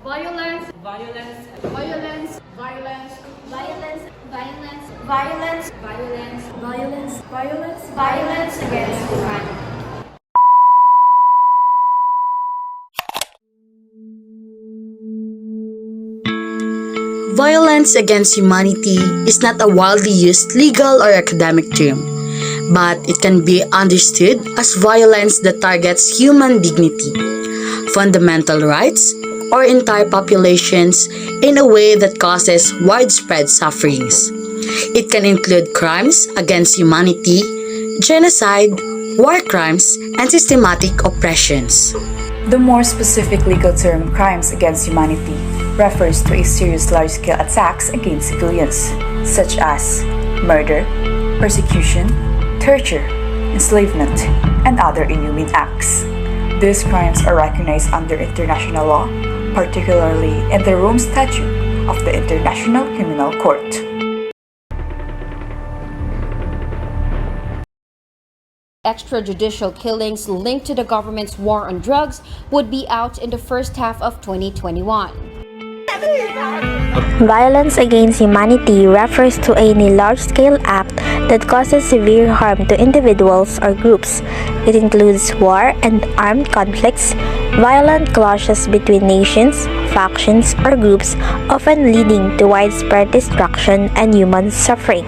Violence, violence, violence, violence, violence, violence, violence, violence, violence, violence, violence against humanity. Violence against humanity is not a widely used legal or academic term, but it can be understood as violence that targets human dignity, fundamental rights, or entire populations in a way that causes widespread sufferings. It can include crimes against humanity, genocide, war crimes, and systematic oppressions. The more specific legal term crimes against humanity refers to a serious large-scale attacks against civilians, such as murder, persecution, torture, enslavement, and other inhumane acts. These crimes are recognized under international law, particularly in the Rome Statute of the International Criminal Court. Extrajudicial killings linked to the government's war on drugs would be out in the first half of 2021. Violence against humanity refers to any large-scale act that causes severe harm to individuals or groups. It includes war and armed conflicts, violent clashes between nations, factions, or groups, often leading to widespread destruction and human suffering.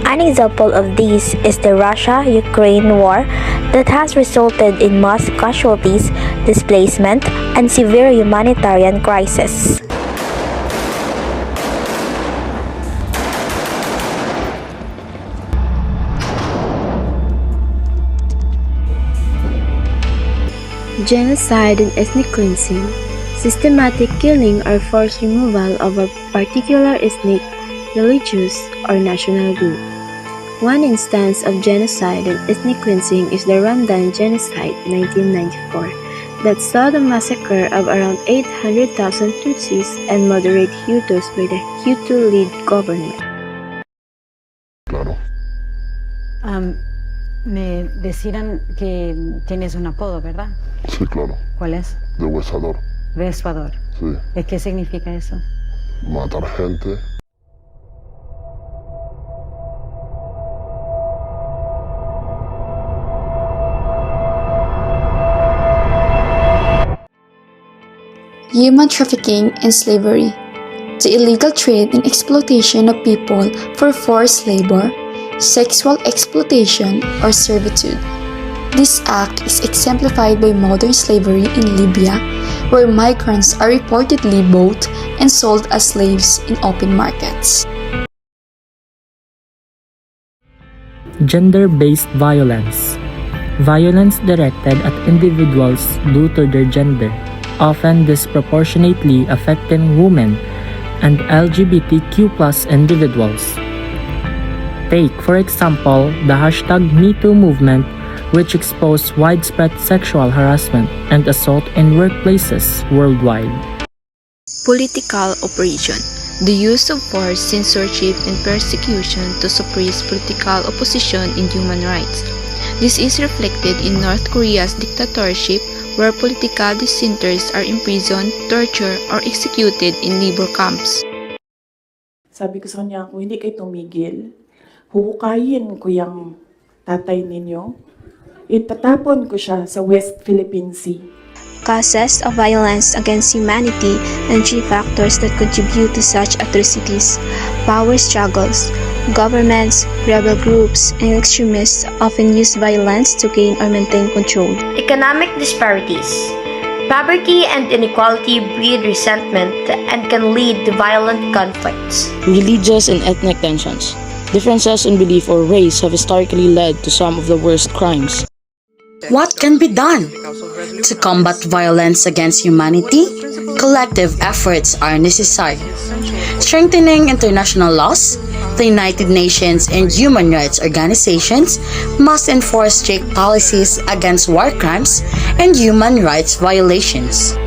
An example of this is the Russia-Ukraine war that has resulted in mass casualties, displacement, and severe humanitarian crisis. Genocide and ethnic cleansing, systematic killing or forced removal of a particular ethnic, religious, or national group. One instance of genocide and ethnic cleansing is the Rwandan Genocide 1994 that saw the massacre of around 800,000 Tutsis and moderate Hutus by the Hutu-led government. Claro. Me decían que tienes un apodo, ¿verdad? Sí, claro. ¿Cuál es? De huesador. Vespador. Sí. ¿Qué significa eso? Matar gente. Human trafficking and slavery, the illegal trade and exploitation of people for forced labor, sexual exploitation, or servitude. This act is exemplified by modern slavery in Libya, where migrants are reportedly bought and sold as slaves in open markets. Gender-based violence. Violence directed at individuals due to their gender, often disproportionately affecting women and LGBTQ+ individuals. Take, for example, the #MeToo movement, which exposed widespread sexual harassment and assault in workplaces worldwide. Political operation, the use of force, censorship, and persecution to suppress political opposition in human rights. This is reflected in North Korea's dictatorship, where political dissenters are imprisoned, tortured, or executed in labor camps. Sabi ko sa kanya, kung hindi kayo tumigil, huhukayin ko yung tatay ninyo. Itatapon ko siya sa West Philippine Sea. Causes of violence against humanity and three factors that contribute to such atrocities: power struggles. Governments, rebel groups, and extremists often use violence to gain or maintain control. Economic disparities. Poverty and inequality breed resentment and can lead to violent conflicts. Religious and ethnic tensions. Differences in belief or race have historically led to some of the worst crimes. What can be done? To combat violence against humanity, collective efforts are necessary. Strengthening international laws, the United Nations and human rights organizations must enforce strict policies against war crimes and human rights violations.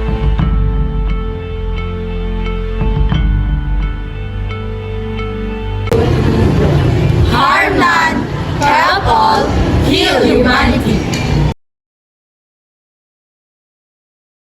Harm none, help all, heal humanity.